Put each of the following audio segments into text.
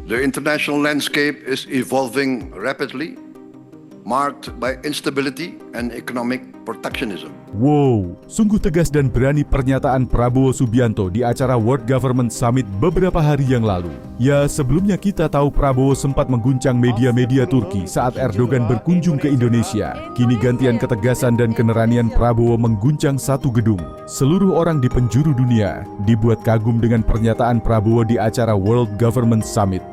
The international landscape is evolving rapidly, marked by instability and economic protectionism. Wow, sungguh tegas dan berani pernyataan Prabowo Subianto di acara World Government Summit beberapa hari yang lalu. Ya, sebelumnya kita tahu Prabowo sempat mengguncang media-media Turki saat Erdogan berkunjung ke Indonesia. Kini gantian ketegasan dan keneranian Prabowo mengguncang satu gedung. Seluruh orang di penjuru dunia dibuat kagum dengan pernyataan Prabowo di acara World Government Summit.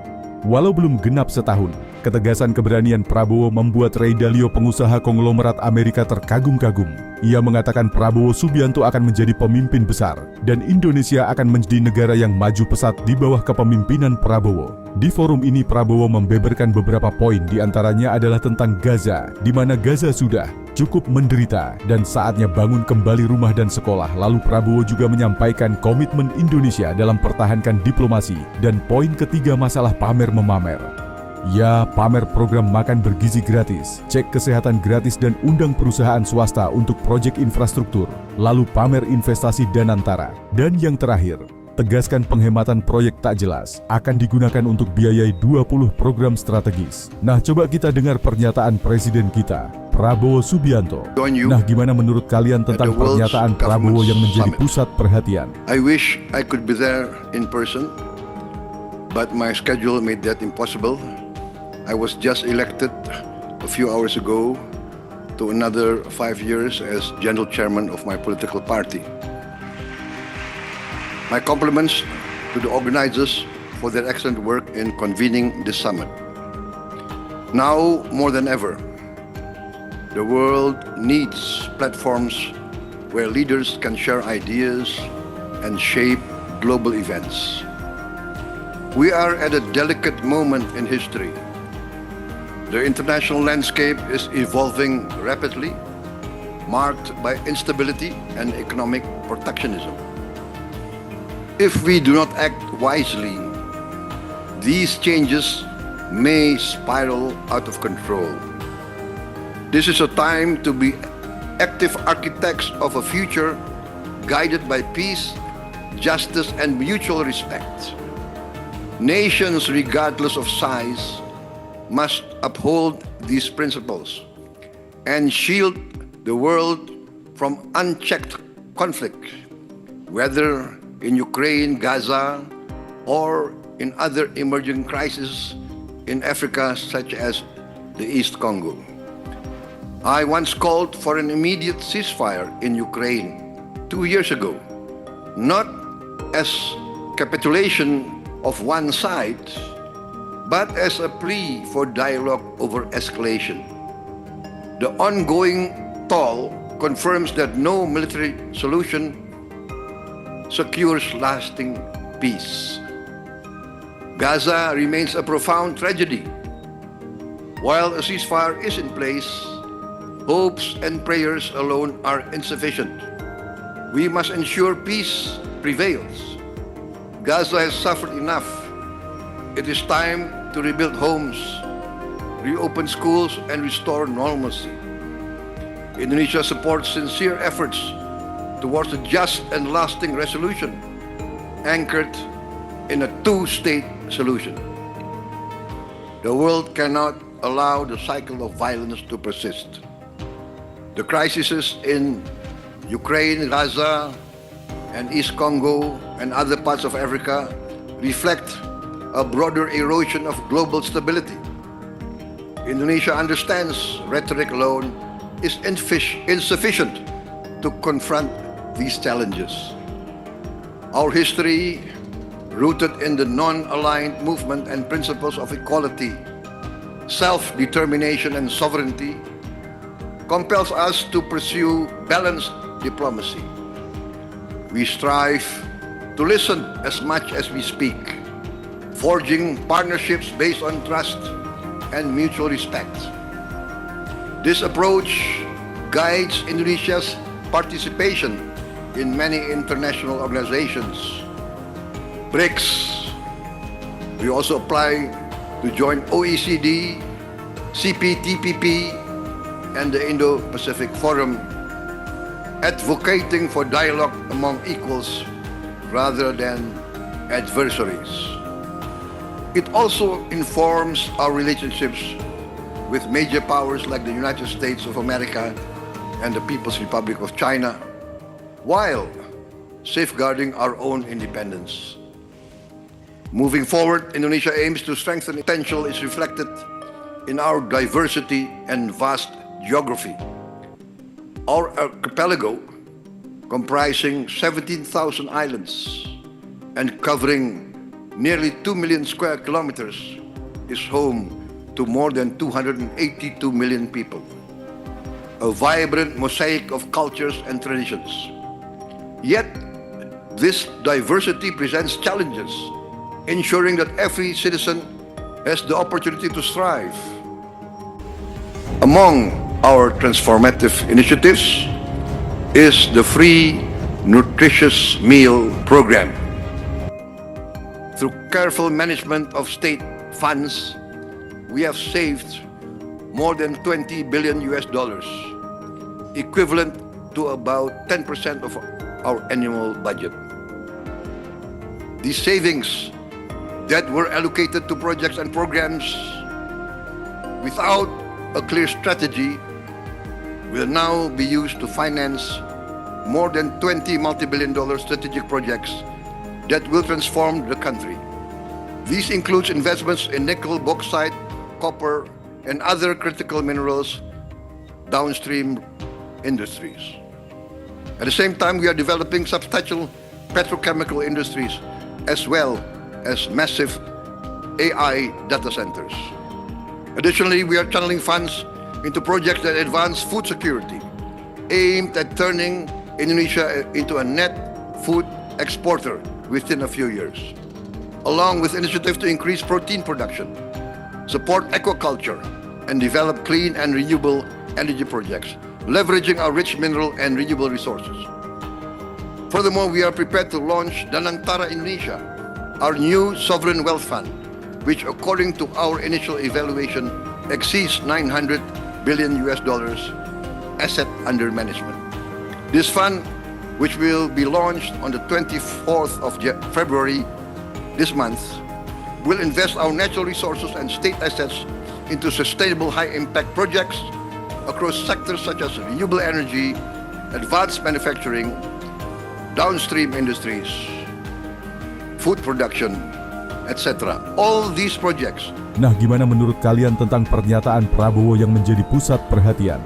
Walau belum genap setahun, ketegasan keberanian Prabowo membuat Ray Dalio, pengusaha konglomerat Amerika, terkagum-kagum. Ia mengatakan Prabowo Subianto akan menjadi pemimpin besar dan Indonesia akan menjadi negara yang maju pesat di bawah kepemimpinan Prabowo. Di forum ini Prabowo membeberkan beberapa poin, diantaranya adalah tentang Gaza, di mana Gaza sudah cukup menderita dan saatnya bangun kembali rumah dan sekolah. Lalu Prabowo juga menyampaikan komitmen Indonesia dalam pertahankan diplomasi dan poin ketiga masalah pamer-memamer. Ya, pamer program makan bergizi gratis, cek kesehatan gratis dan undang perusahaan swasta untuk proyek infrastruktur, lalu pamer investasi dan antara. Dan yang terakhir, tegaskan penghematan proyek tak jelas akan digunakan untuk biayai 20 program strategis. Nah, coba kita dengar pernyataan Presiden kita, Prabowo Subianto. Nah, gimana menurut kalian tentang pernyataan Prabowo yang menjadi pusat perhatian? I wish I could be there in person, but my schedule made that impossible. I was just elected a few hours ago to another 5 years as General Chairman of my political party. My compliments to the organizers for their excellent work in convening this summit. Now more than ever, the world needs platforms where leaders can share ideas and shape global events. We are at a delicate moment in history. The international landscape is evolving rapidly, marked by instability and economic protectionism. If we do not act wisely, these changes may spiral out of control. This is a time to be active architects of a future guided by peace, justice, and mutual respect. Nations, regardless of size, must uphold these principles and shield the world from unchecked conflict, whether in Ukraine, Gaza, or in other emerging crises in Africa, such as the East Congo. I once called for an immediate ceasefire in Ukraine 2 years ago, not as capitulation of one side, but as a plea for dialogue over escalation. The ongoing toll confirms that no military solution secures lasting peace. Gaza remains a profound tragedy. While a ceasefire is in place, hopes and prayers alone are insufficient. We must ensure peace prevails. Gaza has suffered enough. It is time to rebuild homes, reopen schools, and restore normalcy. Indonesia supports sincere efforts towards a just and lasting resolution, anchored in a two-state solution. The world cannot allow the cycle of violence to persist. The crises in Ukraine, Gaza, and East Congo, and other parts of Africa reflect a broader erosion of global stability. Indonesia understands rhetoric alone is insufficient to confront these challenges. Our history, rooted in the non-aligned movement and principles of equality, self-determination, and sovereignty, compels us to pursue balanced diplomacy. We strive to listen as much as we speak, forging partnerships based on trust and mutual respect. This approach guides Indonesia's participation in many international organizations. BRICS. We also apply to join OECD, CPTPP, and the Indo-Pacific Forum, advocating for dialogue among equals rather than adversaries. It also informs our relationships with major powers like the United States of America and the People's Republic of China, while safeguarding our own independence. Moving forward, Indonesia aims to strengthen potential is reflected in our diversity and vast geography. Our archipelago, comprising 17,000 islands and covering nearly 2 million square kilometers, is home to more than 282 million people. A vibrant mosaic of cultures and traditions. Yet, this diversity presents challenges, ensuring that every citizen has the opportunity to strive. Among our transformative initiatives is the free nutritious meal program. Through careful management of state funds, we have saved more than $20 billion, equivalent to about 10% of our annual budget. These savings that were allocated to projects and programs without a clear strategy will now be used to finance more than 20 multi-billion-dollar strategic projects that will transform the country. These include investments in nickel, bauxite, copper, and other critical minerals downstream industries. At the same time, we are developing substantial petrochemical industries as well as massive AI data centers. Additionally, we are channeling funds into projects that advance food security, aimed at turning Indonesia into a net food exporter within a few years, along with initiatives to increase protein production, support aquaculture, and develop clean and renewable energy projects, leveraging our rich mineral and renewable resources. Furthermore, we are prepared to launch Danantara Indonesia, our new sovereign wealth fund, which according to our initial evaluation exceeds $900 billion asset under management. This fund, which will be launched on the 24th of February this month, will invest our natural resources and state assets into sustainable high-impact projects across sectors such as renewable energy, advanced manufacturing, downstream industries, food production, etc. All these projects. Nah, gimana menurut kalian tentang pernyataan Prabowo yang menjadi pusat perhatian?